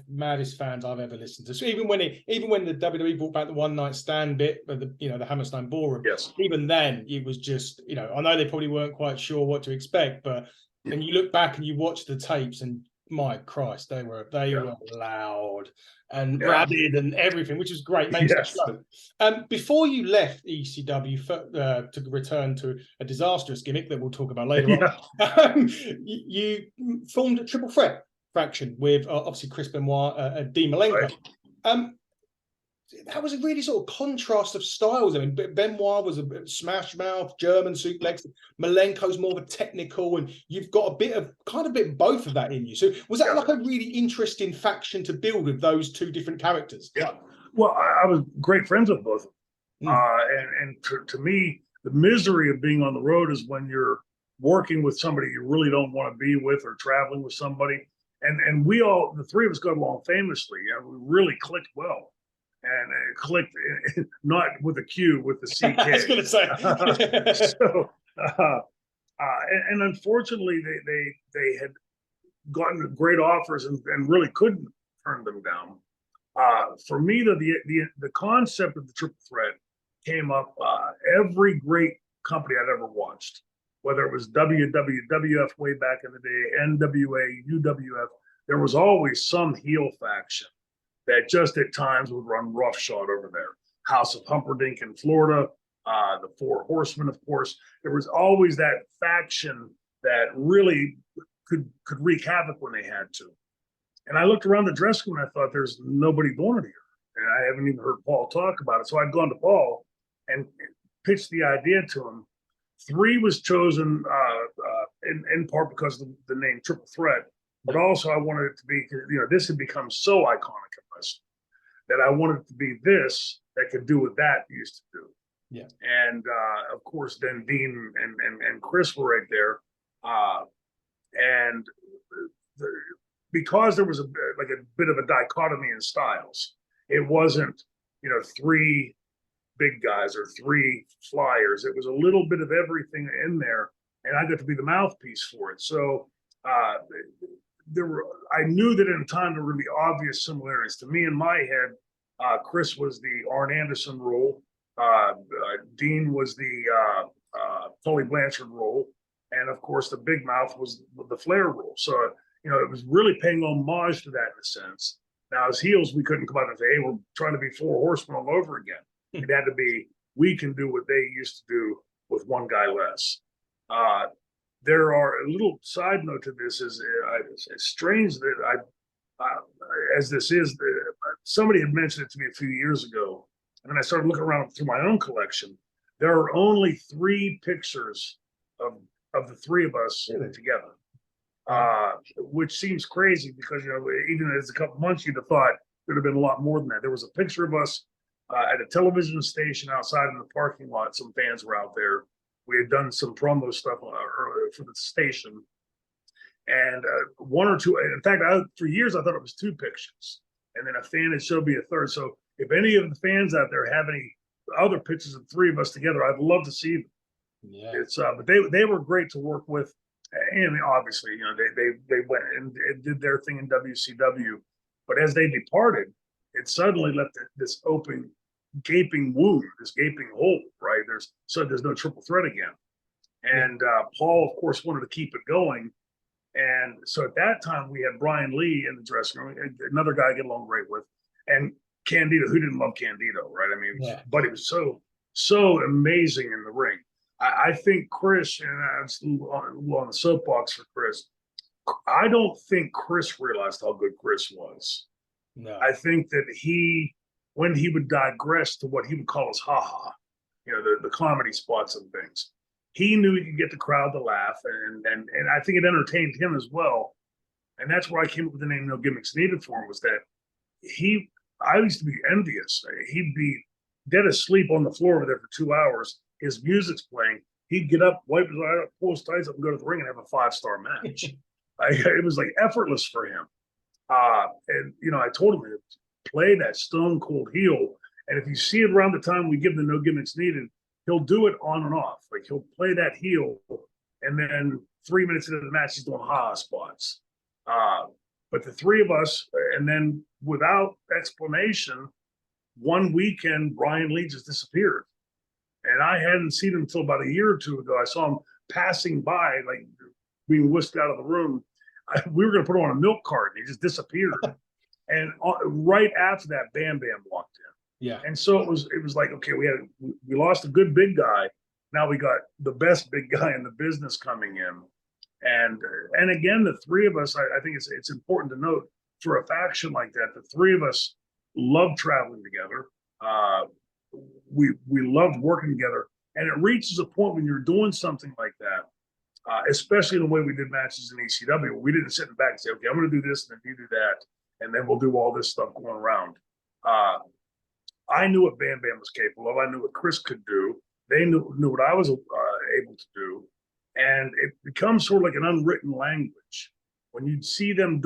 maddest fans I've ever listened to. So even when the WWE brought back the one night stand bit of the Hammerstein Ballroom, even then it was just, I know they probably weren't quite sure what to expect, but when you look back and you watch the tapes, and my Christ, they were loud and rabid and everything, which was great. Makes the show. Before you left ECW to return to a disastrous gimmick that we'll talk about later on, you formed a triple threat faction with obviously Chris Benoit, Dean Malenko. That was a really sort of contrast of styles. I mean, Benoit was a smash mouth, German suplex. Malenko's more of a technical, and you've got a bit of both of that in you. So was that like a really interesting faction to build with those two different characters?
Yeah. Well, I was great friends with both of them. And to me, the misery of being on the road is when you're working with somebody you really don't want to be with, or traveling with somebody. And we all, the three of us, got along famously. We really clicked well. And it clicked, not with a Q, with the CK.
I was going to say.
And unfortunately, they had gotten great offers and really couldn't turn them down. For me, the concept of the triple threat came up every great company I'd ever watched, whether it was WWF way back in the day, NWA, UWF. There was always some heel faction that just at times would run roughshod over there. House of Humperdinck in Florida, the Four Horsemen, of course. There was always that faction that really could wreak havoc when they had to. And I looked around the dressing room and I thought, there's nobody doing it here. And I haven't even heard Paul talk about it. So I'd gone to Paul and pitched the idea to him. 3 was chosen in part because of the name Triple Threat, but also I wanted it to be, this had become so iconic in wrestling that I wanted it to be this that could do what that used to do.
Yeah.
And of course, then Dean and Chris were right there. Because there was a bit of a dichotomy in styles, it wasn't, 3 big guys or 3 flyers. It was a little bit of everything in there, and I got to be the mouthpiece for it. So I knew that in time there were going to be obvious similarities. To me, in my head, Chris was the Arn Anderson role, Dean was the Tully Blanchard role, and of course the Big Mouth was the Flair role. So it was really paying homage to that in a sense. Now, as heels, we couldn't come out and say, hey, we're trying to be 4 horsemen all over again. It had to be, we can do what they used to do with one guy less. There are a little side note to this is it's strange that as this is, somebody had mentioned it to me a few years ago, and then I started looking around through my own collection. There are only 3 pictures of the 3 of us together, which seems crazy because, you know, even as a couple months, you'd have thought there'd have been a lot more than that. There was a picture of us at a television station outside in the parking lot. Some fans were out there. We had done some promo stuff earlier for the station. And 1 or 2, in fact, for years, I thought it was 2 pictures. And then a fan had showed me a third. So if any of the fans out there have any other pictures of the 3 of us together, I'd love to see them.
Yeah.
It's but they were great to work with. And obviously, you know, they went and did their thing in WCW. But as they departed, it suddenly left this open, gaping wound, this gaping hole, right? There's no triple threat again. And Paul, of course, wanted to keep it going. And so at that time, we had Brian Lee in the dressing room, another guy I get along great with, and Candido, who didn't love Candido, right? I mean, but he was so amazing in the ring. I think Chris, and I'm still on the soapbox for Chris, I don't think Chris realized how good Chris was.
No.
I think that when he would digress to what he would call his ha-ha, you know, the comedy spots and things, he knew he could get the crowd to laugh, and I think it entertained him as well. And that's where I came up with the name No Gimmicks Needed for him, was that I used to be envious. He'd be dead asleep on the floor over there for 2 hours. His music's playing. He'd get up, wipe his eye up, pull his ties up, and go to the ring and have a 5-star match. It was like effortless for him. And, you know, I told him to play that stone cold heel. And if you see it around the time we give the No Gimmicks Needed, he'll do it on and off. Like, he'll play that heel, and then 3 minutes into the match, he's doing ha-ha spots. But the 3 of us, and then without explanation, one weekend, Brian Lee just disappeared. And I hadn't seen him until about a year or 2 ago. I saw him passing by, like being whisked out of the room. We were going to put him on a milk cart, and he just disappeared. And right after that, Bam Bam walked in.
Yeah.
And so it was like, okay, we lost a good big guy. Now we got the best big guy in the business coming in. And again, the 3 of us, I think it's important to note, for a faction like that, the 3 of us loved traveling together. We loved working together. And it reaches a point when you're doing something like that, especially the way we did matches in ECW, where we didn't sit back and say, okay, I'm going to do this, and then you do that, and then we'll do all this stuff going around. I knew what Bam Bam was capable of. I knew what Chris could do. They knew what I was able to do. And it becomes sort of like an unwritten language. When you'd see them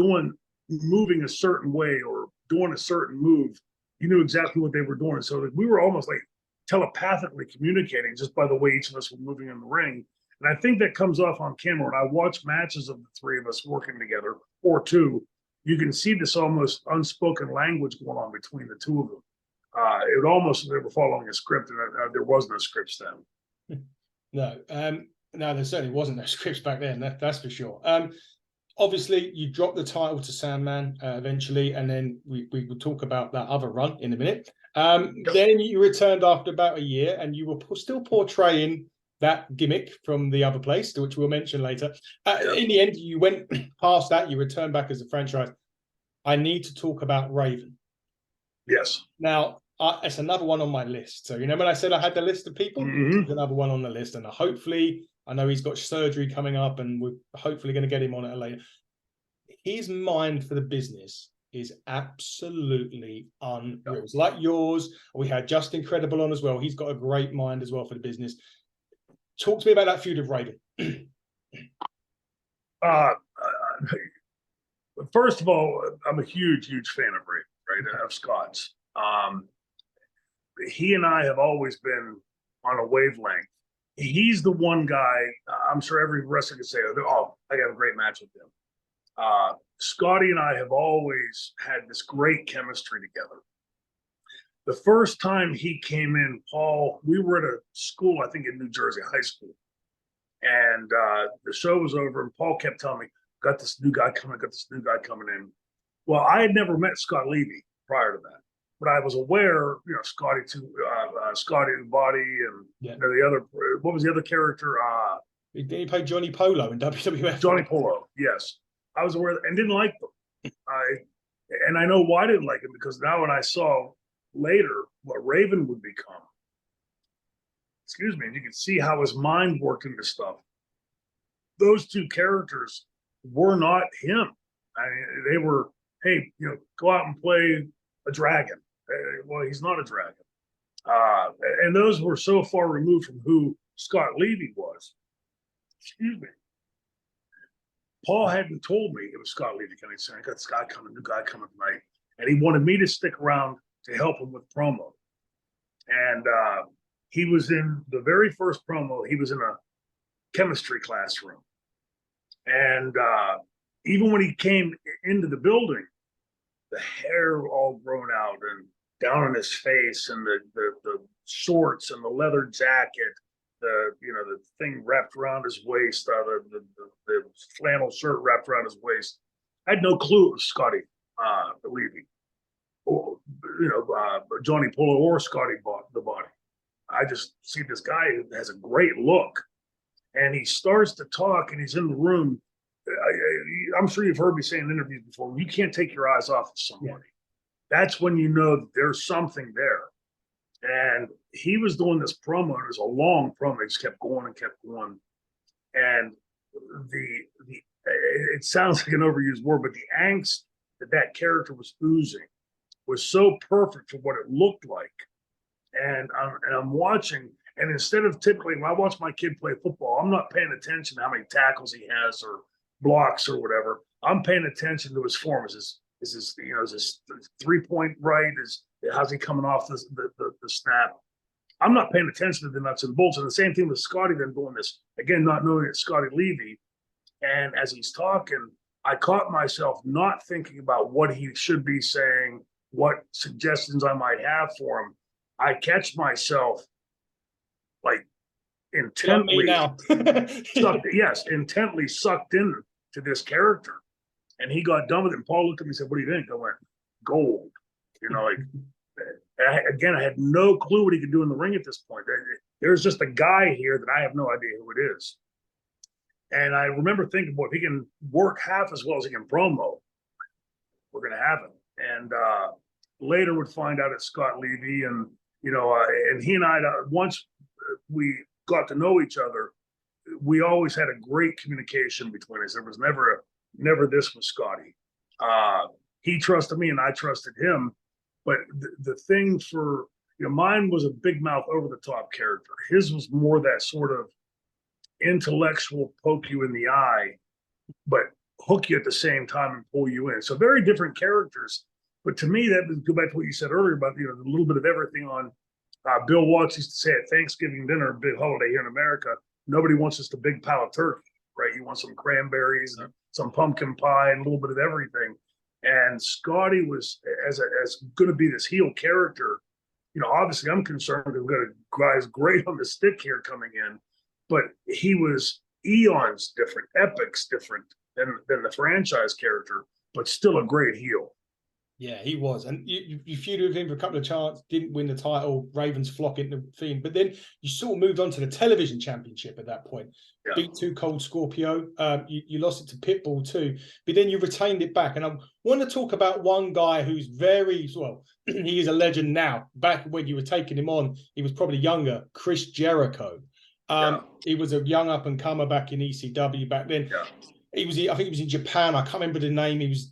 moving a certain way or doing a certain move, you knew exactly what they were doing. So we were almost like telepathically communicating just by the way each of us were moving in the ring. And I think that comes off on camera. When I watch matches of the 3 of us working together, or 2, you can see this almost unspoken language going on between the 2 of them. It would almost, they were following a script, and there was no scripts then.
No, there certainly wasn't no scripts back then. That's for sure. Obviously, you dropped the title to Sandman eventually, and then we will talk about that other run in a minute. Then you returned after about a year, and you were still portraying that gimmick from the other place, which we'll mention later. In the end, you went past that. You returned back as a franchise. I need to talk about Raven.
Yes.
Now, it's another one on my list. So, you know, when I said I had the list of people, there's another one on the list. And hopefully, I know he's got surgery coming up, and we're hopefully going to get him on it later. His mind for the business is absolutely unreal. It's like yours. We had Just Incredible on as well. He's got a great mind as well for the business. Talk to me about that feud of Raven.
First of all, I'm a huge fan of Raven, right? Of Scott's. He and I have always been on a wavelength. He's the one guy, I'm sure every wrestler could say, oh, I got a great match with him. Scotty and I have always had this great chemistry together. The first time he came in, Paul, we were at a school, I think in New Jersey, high school. And the show was over, and Paul kept telling me, got this new guy coming in. Well, I had never met Scott Levy prior to that. but I was aware, Scotty the Body, and the other. What was the other character?
He played Johnny Polo in WWF.
Johnny Polo. Yes, I was aware and didn't like them. I know why I didn't like him, because now when I saw later what Raven would become, excuse me, and you could see how his mind worked into stuff. Those two characters were not him. They were, hey, go out and play a dragon. Well, he's not a dragon. And those were so far removed from who Scott Levy was. Excuse me. Paul hadn't told me it was Scott Levy coming. He said, I got this guy coming, new guy coming tonight. And he wanted me to stick around to help him with promo. And he was in the very first promo, he was in a chemistry classroom. And even when he came into the building, the hair all grown out and down on his face, and the shorts and the leather jacket, the thing wrapped around his waist, the flannel shirt wrapped around his waist. I had no clue it was Scotty Levy, or Johnny Polo or Scotty the Body. I just see this guy who has a great look, and he starts to talk, and he's in the room. I'm sure you've heard me say in interviews before, you can't take your eyes off of somebody. That's when you know that there's something there. And he was doing this promo. It was a long promo. He just kept going and kept going. And it sounds like an overused word, but the angst that character was oozing was so perfect for what it looked like. And I'm watching, and instead of typically, when I watch my kid play football, I'm not paying attention to how many tackles he has or blocks or whatever. I'm paying attention to his form. Is his 3-point right? How's he coming off the snap? I'm not paying attention to the nuts and bolts. And the same thing with Scotty then doing this. Again, not knowing it's Scotty Levy. And as he's talking, I caught myself not thinking about what he should be saying, what suggestions I might have for him. I catch myself like intently intently sucked in to this character. And he got done with it. And Paul looked at me and said, what do you think? I went, gold. I had no clue what he could do in the ring at this point. There's just a guy here that I have no idea who it is. And I remember thinking, boy, if he can work half as well as he can promo, we're going to have him. And later would find out it's Scott Levy. And, and he and I, once we got to know each other, we always had a great communication between us. There was never this with Scotty. He trusted me and I trusted him. But the thing for, mine was a big mouth, over the top character. His was more that sort of intellectual poke you in the eye, but hook you at the same time and pull you in. So very different characters. But to me, that would go back to what you said earlier about, a little bit of everything on Bill Watts used to say at Thanksgiving dinner, big holiday here in America, nobody wants just a big pile of turkey, right? You want some cranberries and some pumpkin pie and a little bit of everything. And Scotty was as going to be this heel character. Obviously I'm concerned we've got a guy's great on the stick here coming in, but he was eons different, epics different than the franchise character, but still a great heel.
Yeah, he was. And you feuded with him for a couple of chances, didn't win the title, Ravens flocking the theme. But then you sort of moved on to the television championship at that point. Yeah. Beat Too Cold Scorpio. You lost it to Pitbull too. But then you retained it back. And I want to talk about one guy who's he is a legend now. Back when you were taking him on, he was probably younger, Chris Jericho. He was a young up-and-comer back in ECW back then. Yeah. I think he was in Japan. I can't remember the name. He was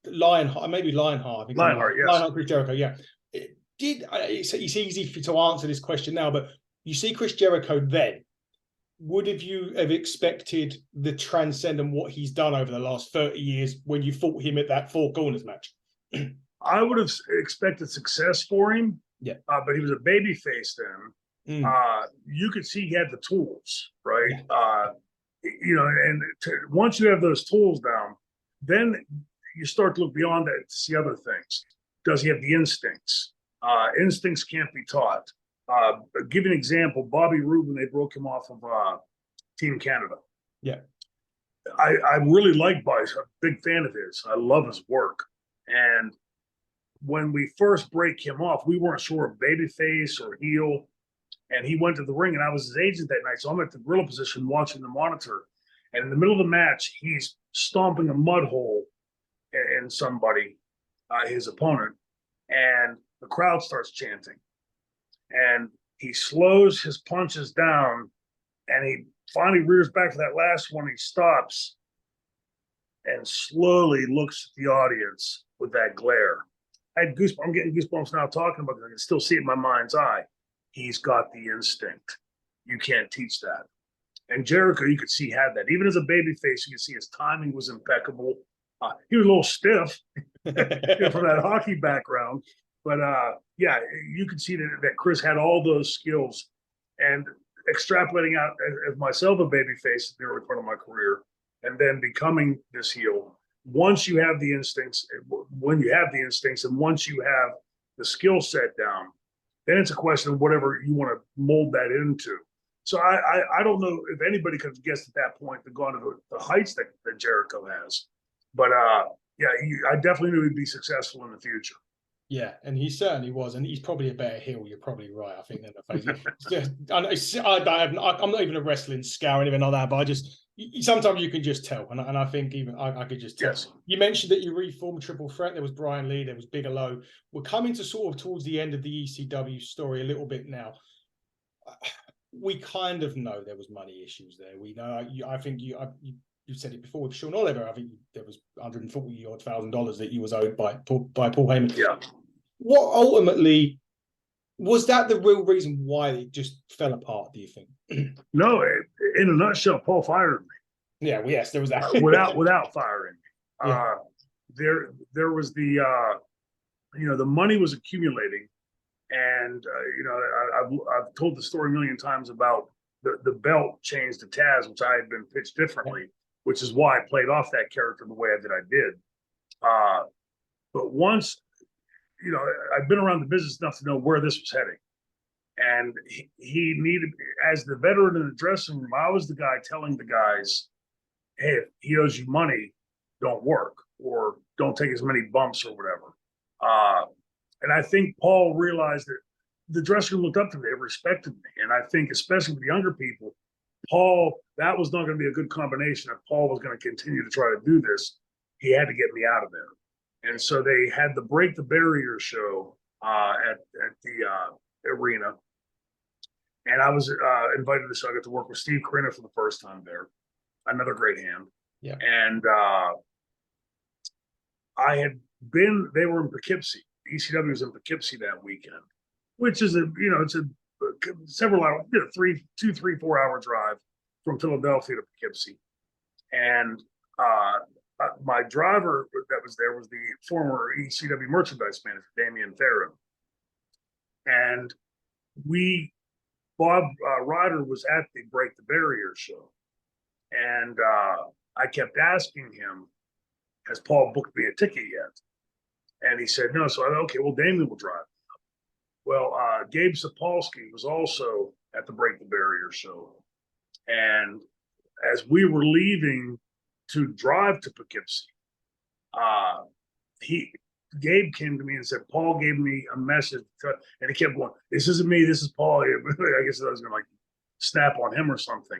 Lionheart, maybe Lionheart.
Lionheart, yes.
Lionheart, Chris Jericho, yeah. It's easy to answer this question now, but you see Chris Jericho then. Would you have expected the transcend and what he's done over the last 30 years when you fought him at that Four Corners match?
I would have expected success for him.
Yeah.
But he was a babyface then. You could see he had the tools, right? Yeah. Once you have those tools down, then you start to look beyond that to see other things. Does he have the instincts? Instincts can't be taught. Give an example. Bobby Roode, when they broke him off of Team Canada.
Yeah.
I really like Bobby. I'm a big fan of his. I love his work. And when we first break him off, we weren't sure of babyface or heel. And he went to the ring, and I was his agent that night. So I'm at the gorilla position watching the monitor. And in the middle of the match, he's stomping a mud hole in somebody, his opponent. And the crowd starts chanting. And he slows his punches down, and he finally rears back for that last one. He stops and slowly looks at the audience with that glare. I had goosebumps. I'm getting goosebumps now talking about it. I can still see it in my mind's eye. He's got the instinct. You can't teach that. And Jericho, you could see, had that. Even as a babyface, you could see his timing was impeccable. He was a little stiff from that hockey background. But yeah, you could see that Chris had all those skills. And extrapolating out as myself a babyface in the early part of my career, and then becoming this heel. Once you have the instincts, when you have the instincts, and once you have the skill set down, then it's a question of whatever you want to mold that into. So I don't know if anybody could have guessed at that point to go on to the heights that Jericho has. But yeah, I definitely knew he'd be successful in the future.
Yeah, and he certainly was, and he's probably a better heel. You're probably right. I think than the face. I'm not even a wrestling scout or anything like that, but I just sometimes you can just tell, and I think even I could just tell.
Yes.
You mentioned that you reformed Triple Threat. There was Brian Lee. There was Bigelow. We're coming to sort of towards the end of the ECW story a little bit now. We kind of know there was money issues there. We know. I think you said it before with Sean Oliver. I think there was $140,000 that you was owed by Paul Heyman.
Yeah.
What ultimately was that the real reason why it just fell apart? Do you think?
No, in a nutshell, Paul fired me.
Yeah. Well, yes, there was that.
without firing me.
Yeah.
There was the the money was accumulating, and I've told the story a million times about the belt change to Taz, which I had been pitched differently, which is why I played off that character the way that I did. But once, I've been around the business enough to know where this was heading. And he needed, as the veteran in the dressing room, I was the guy telling the guys, hey, if he owes you money, don't work, or don't take as many bumps or whatever. And I think Paul realized that the dressing room looked up to me, they respected me. And I think, especially with the younger people, Paul, that was not going to be a good combination. If Paul was going to continue to try to do this, he had to get me out of there. And so they had the Break the Barrier show at the arena. And I was invited to the show. I got to work with Steve Corino for the first time there. Another great hand.
Yeah.
And they were in Poughkeepsie. ECW was in Poughkeepsie that weekend, which is it's a several hour, 4 hour drive from Philadelphia to Poughkeepsie. And my driver that was there was the former ECW merchandise manager, Damian Farron. And Bob Ryder was at the Break the Barrier show. And I kept asking him, has Paul booked me a ticket yet? And he said, no. So I thought, okay, well, Damian will drive. Well, Gabe Sapolsky was also at the Break the Barrier show. And as we were leaving to drive to Poughkeepsie, Gabe came to me and said, Paul gave me a message. And he kept going, this isn't me, this is Paul. I guess I was going to snap on him or something.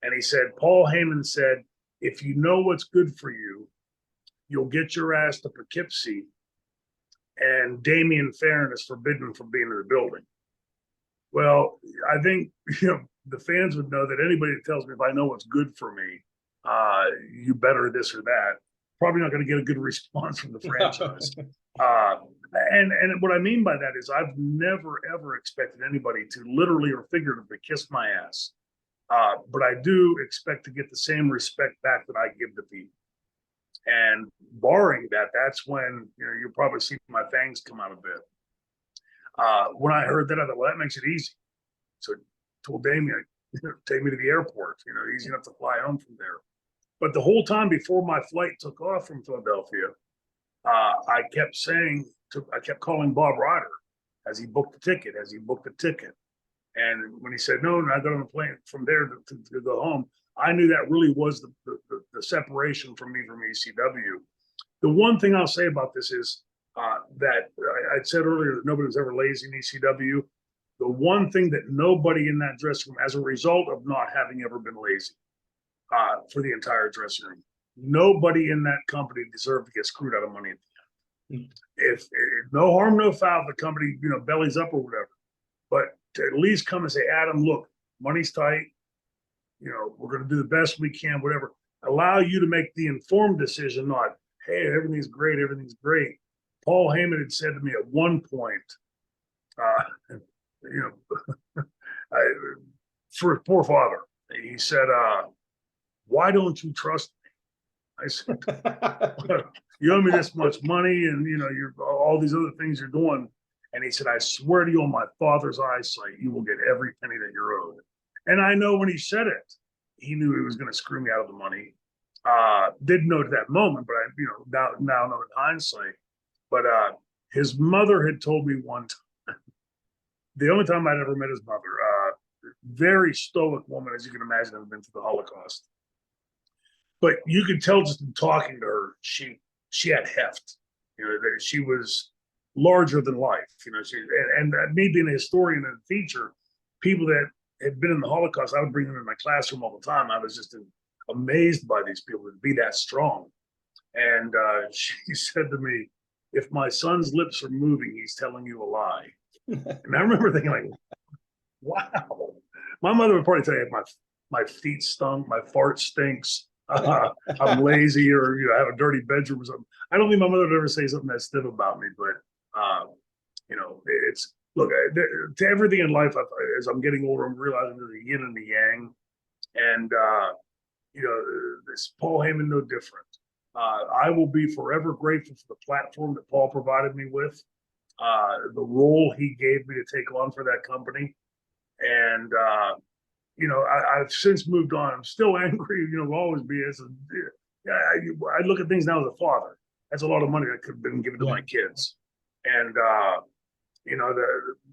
And he said, Paul Heyman said, if you know what's good for you, you'll get your ass to Poughkeepsie, and Damian Farron is forbidden from being in the building. Well, I think the fans would know that anybody that tells me if I know what's good for me, you better this or that, probably not going to get a good response from the franchise. And what I mean by that is I've never, ever expected anybody to literally or figuratively kiss my ass. But I do expect to get the same respect back that I give to people. And barring that, that's when you'll probably see my fangs come out a bit. When I heard that, I thought, well, that makes it easy. So I told Damian, take me to the airport. Easy enough to fly home from there. But the whole time before my flight took off from Philadelphia, I kept calling Bob Ryder. Has he booked the ticket? Has he booked the ticket? And when he said no, and I got on the plane from there to go home, I knew that really was the separation from me from ECW. The one thing I'll say about this is that I said earlier that nobody was ever lazy in ECW. The one thing that nobody in that dressing room, as a result of not having ever been lazy for the entire dressing room, nobody in that company deserved to get screwed out of money at the end. If no harm, no foul, the company, bellies up or whatever, but to at least come and say, Adam, look, money's tight. We're going to do the best we can, whatever. Allow you to make the informed decision, not, hey, everything's great, everything's great. Paul Heyman had said to me at one point, for his poor father, he said, why don't you trust me? I said, you owe me this much money and, you're all these other things you're doing. And he said, I swear to you on my father's eyesight, you will get every penny that you're owed. And I know when he said it, he knew he was going to screw me out of the money. Didn't know at that moment, but I, now know in hindsight. But his mother had told me one time, the only time I'd ever met his mother, very stoic woman, as you can imagine, had been through the Holocaust. But you could tell just in talking to her, she had heft. That she was larger than life. And me being a historian and a teacher, people that had been in the Holocaust, I would bring them in my classroom all the time. I was just amazed by these people to be that strong. And she said to me, if my son's lips are moving, he's telling you a lie. And I remember thinking like, wow. My mother would probably tell you my feet stunk, my fart stinks, I'm lazy, or I have a dirty bedroom or something. I don't think my mother would ever say something that stiff about me, but it's look to everything in life. As I'm getting older, I'm realizing there's a yin and the yang, and this Paul Heyman no different. I will be forever grateful for the platform that Paul provided me with, the role he gave me to take on for that company, and I've since moved on. I'm still angry, will always be. I look at things now as a father. That's a lot of money that could have been given to my kids, and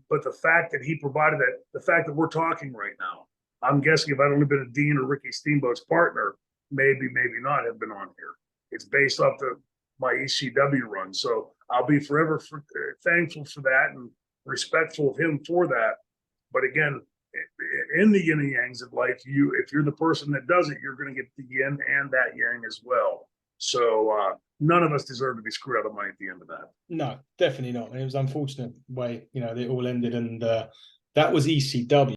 but the fact that he provided that, the fact that we're talking right now, I'm guessing if I'd only been a Dean or Ricky Steamboat's partner, maybe not have been on here. It's based off my ECW run, so I'll be forever thankful for that and respectful of him for that. But again, in the yin and yangs of life, if you're the person that does it, you're going to get the yin and that yang as well. So none of us deserve to be screwed out of money at the end of that.
No, definitely not. And it was unfortunate way, it all ended, and that was ECW.